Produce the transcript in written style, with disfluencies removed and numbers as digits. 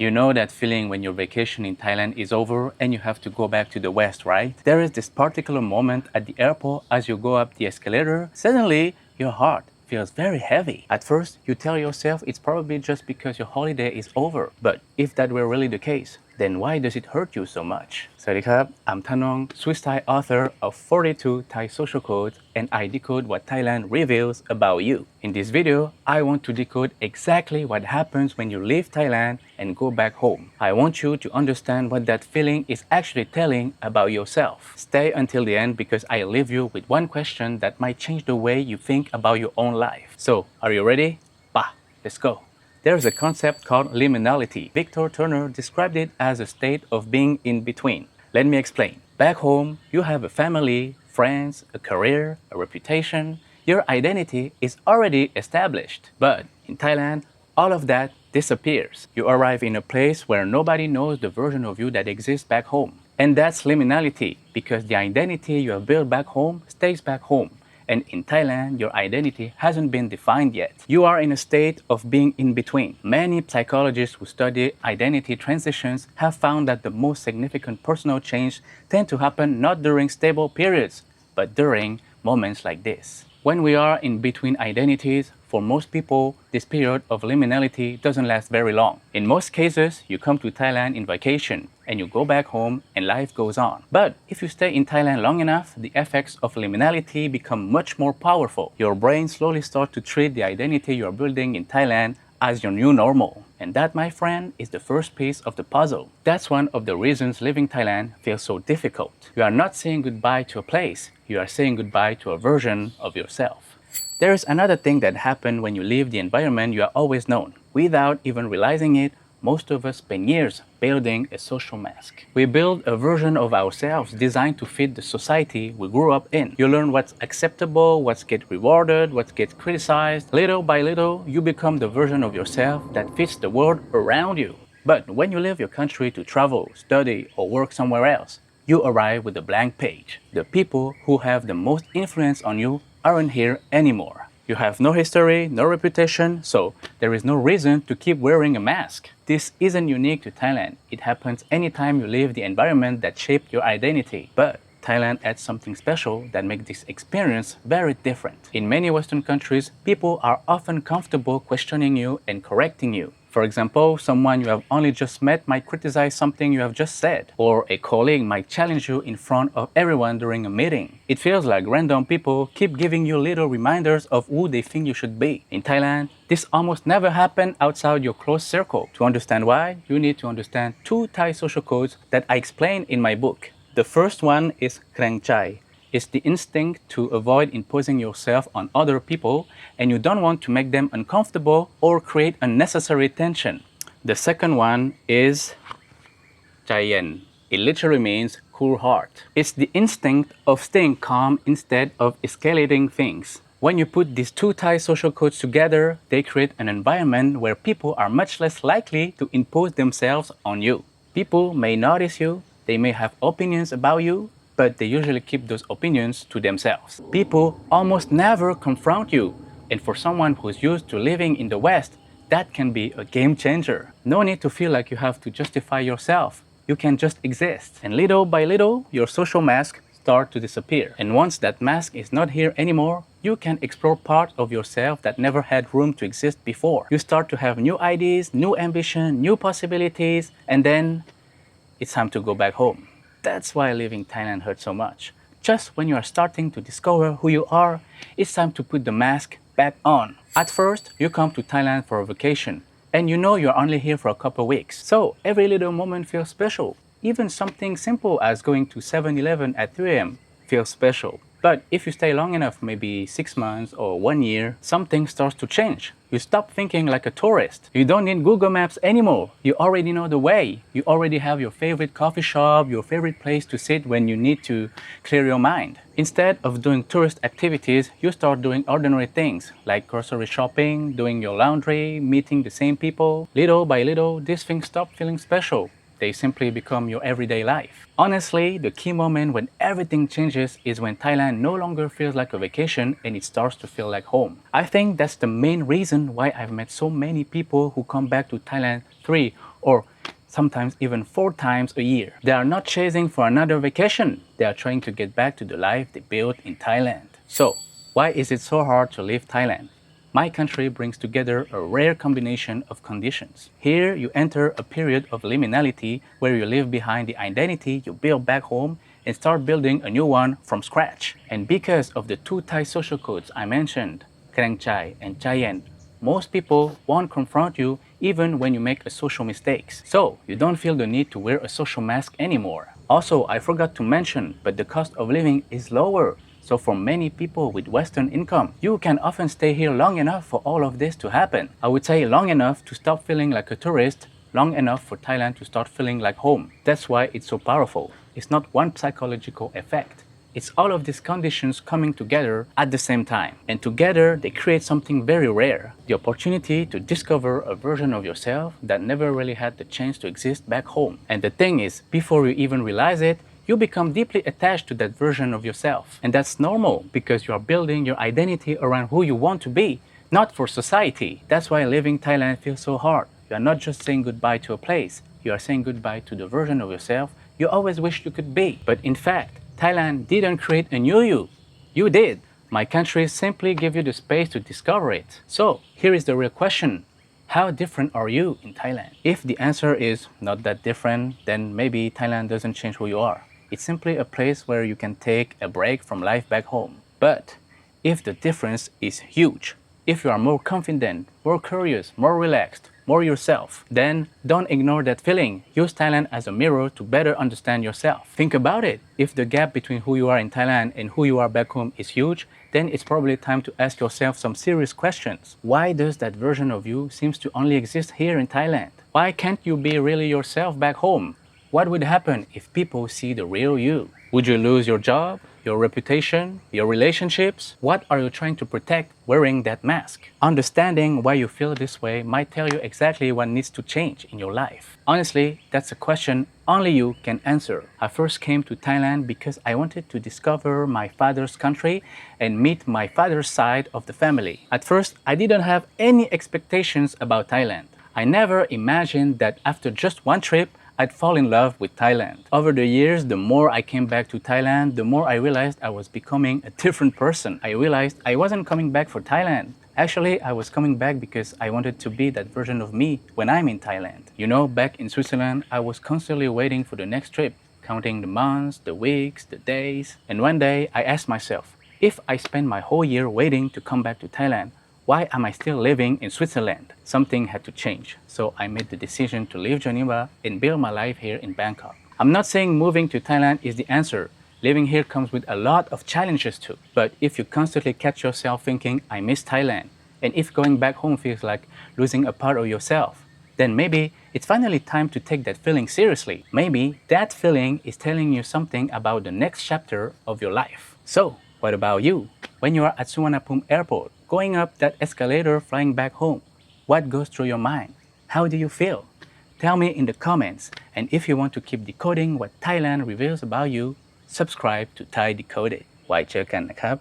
You know that feeling when your vacation in Thailand is over and you have to go back to the West, right? There is this particular moment at the airport as you go up the escalator, suddenly your heart feels very heavy. At first, you tell yourself it's probably just because your holiday is over. But if that were really the case, then why does it hurt you so much? สวัสดีครับ I'm Thanong, Swiss Thai author of 42 Thai social codes, and I decode what Thailand reveals about you. In this video, I want to decode exactly what happens when you leave Thailand and go back home. I want you to understand what that feeling is actually telling about yourself. Stay until the end because I leave you with one question that might change the way you think about your own life. So, are you ready? Let's go. There's a concept called liminality. Victor Turner described it as a state of being in between. Let me explain. Back home, you have a family, friends, a career, a reputation. Your identity is already established. But in Thailand, all of that disappears. You arrive in a place where nobody knows the version of you that exists back home. And that's liminality, because the identity you have built back home stays back home. And in Thailand, your identity hasn't been defined yet. You are in a state of being in between. Many psychologists who study identity transitions have found that the most significant personal change tend to happen not during stable periods, but during moments like this. When we are in between identities, for most people, this period of liminality doesn't last very long. In most cases, you come to Thailand in vacation and you go back home and life goes on. But if you stay in Thailand long enough, the effects of liminality become much more powerful. Your brain slowly starts to treat the identity you're building in Thailand as your new normal. And that, my friend, is the first piece of the puzzle. That's one of the reasons leaving Thailand feels so difficult. You are not saying goodbye to a place, you are saying goodbye to a version of yourself. There is another thing that happens when you leave the environment you have always known. Without even realizing it, most of us spend years building a social mask. We build a version of ourselves designed to fit the society we grew up in. You learn what's acceptable, what gets rewarded, what gets criticized. Little by little, you become the version of yourself that fits the world around you. But when you leave your country to travel, study, or work somewhere else, you arrive with a blank page. The people who have the most influence on you aren't here anymore. You have no history, no reputation, so there is no reason to keep wearing a mask. This isn't unique to Thailand. It happens anytime you leave the environment that shaped your identity. But Thailand adds something special that makes this experience very different. In many Western countries, people are often comfortable questioning you and correcting you. For example, someone you have only just met might criticize something you have just said, or a colleague might challenge you in front of everyone during a meeting. It feels like random people keep giving you little reminders of who they think you should be. In Thailand, this almost never happens outside your close circle. To understand why, you need to understand 2 Thai social codes that I explain in my book. The first one is Kreng Chai. It's the instinct to avoid imposing yourself on other people, and you don't want to make them uncomfortable or create unnecessary tension. The second one is Chayen. It literally means cool heart. It's the instinct of staying calm instead of escalating things. When you put these 2 Thai social codes together, they create an environment where people are much less likely to impose themselves on you. People may notice you, they may have opinions about you, but they usually keep those opinions to themselves. People almost never confront you, and for someone who's used to living in the West, that can be a game changer. No need to feel like you have to justify yourself. You can just exist. And little by little, your social mask starts to disappear. And once that mask is not here anymore, you can explore parts of yourself that never had room to exist before. You start to have new ideas, new ambition, new possibilities, and then it's time to go back home. That's why leaving Thailand hurts so much. Just when you are starting to discover who you are, it's time to put the mask back on. At first, you come to Thailand for a vacation, and you know you're only here for a couple weeks. So every little moment feels special. Even something simple as going to 7-Eleven at 3 a.m. feels special. But if you stay long enough, maybe 6 months or 1 year, something starts to change. You stop thinking like a tourist. You don't need Google Maps anymore. You already know the way. You already have your favorite coffee shop, your favorite place to sit when you need to clear your mind. Instead of doing tourist activities, you start doing ordinary things like grocery shopping, doing your laundry, meeting the same people. Little by little, these things stop feeling special. They simply become your everyday life. Honestly, the key moment when everything changes is when Thailand no longer feels like a vacation and it starts to feel like home. I think that's the main reason why I've met so many people who come back to Thailand 3 or sometimes even 4 times a year. They are not chasing for another vacation. They are trying to get back to the life they built in Thailand. So, why is it so hard to leave Thailand? My country brings together a rare combination of conditions. Here, you enter a period of liminality where you leave behind the identity you built back home and start building a new one from scratch. And because of the 2 Thai social codes I mentioned, Krang Chai and Chayen, most people won't confront you even when you make a social mistakes. So, you don't feel the need to wear a social mask anymore. Also, I forgot to mention, but the cost of living is lower. So for many people with Western income, you can often stay here long enough for all of this to happen. I would say long enough to stop feeling like a tourist, long enough for Thailand to start feeling like home. That's why it's so powerful. It's not one psychological effect. It's all of these conditions coming together at the same time. And together, they create something very rare. The opportunity to discover a version of yourself that never really had the chance to exist back home. And the thing is, before you even realize it, you become deeply attached to that version of yourself. And that's normal because you are building your identity around who you want to be, not for society. That's why leaving Thailand feels so hard. You are not just saying goodbye to a place, you are saying goodbye to the version of yourself you always wished you could be. But in fact, Thailand didn't create a new you. You did. My country simply gave you the space to discover it. So, here is the real question. How different are you in Thailand? If the answer is not that different, then maybe Thailand doesn't change who you are. It's simply a place where you can take a break from life back home. But if the difference is huge, if you are more confident, more curious, more relaxed, more yourself, then don't ignore that feeling. Use Thailand as a mirror to better understand yourself. Think about it. If the gap between who you are in Thailand and who you are back home is huge, then it's probably time to ask yourself some serious questions. Why does that version of you seems to only exist here in Thailand? Why can't you be really yourself back home? What would happen if people see the real you? Would you lose your job, your reputation, your relationships? What are you trying to protect wearing that mask? Understanding why you feel this way might tell you exactly what needs to change in your life. Honestly, that's a question only you can answer. I first came to Thailand because I wanted to discover my father's country and meet my father's side of the family. At first, I didn't have any expectations about Thailand. I never imagined that after just one trip, I'd fall in love with Thailand. Over the years, the more I came back to Thailand, the more I realized I was becoming a different person. I realized I wasn't coming back for Thailand. Actually, I was coming back because I wanted to be that version of me when I'm in Thailand. You know, back in Switzerland, I was constantly waiting for the next trip, counting the months, the weeks, the days. And one day, I asked myself, if I spend my whole year waiting to come back to Thailand, why am I still living in Switzerland? Something had to change. So I made the decision to leave Geneva and build my life here in Bangkok. I'm not saying moving to Thailand is the answer. Living here comes with a lot of challenges too. But if you constantly catch yourself thinking, I miss Thailand, and if going back home feels like losing a part of yourself, then maybe it's finally time to take that feeling seriously. Maybe that feeling is telling you something about the next chapter of your life. So, what about you? When you are at Suvarnabhumi Airport, going up that escalator flying back home, what goes through your mind? How do you feel? Tell me in the comments. And if you want to keep decoding what Thailand reveals about you, subscribe to Thai Decoded. ไว้เจอกันนะครับ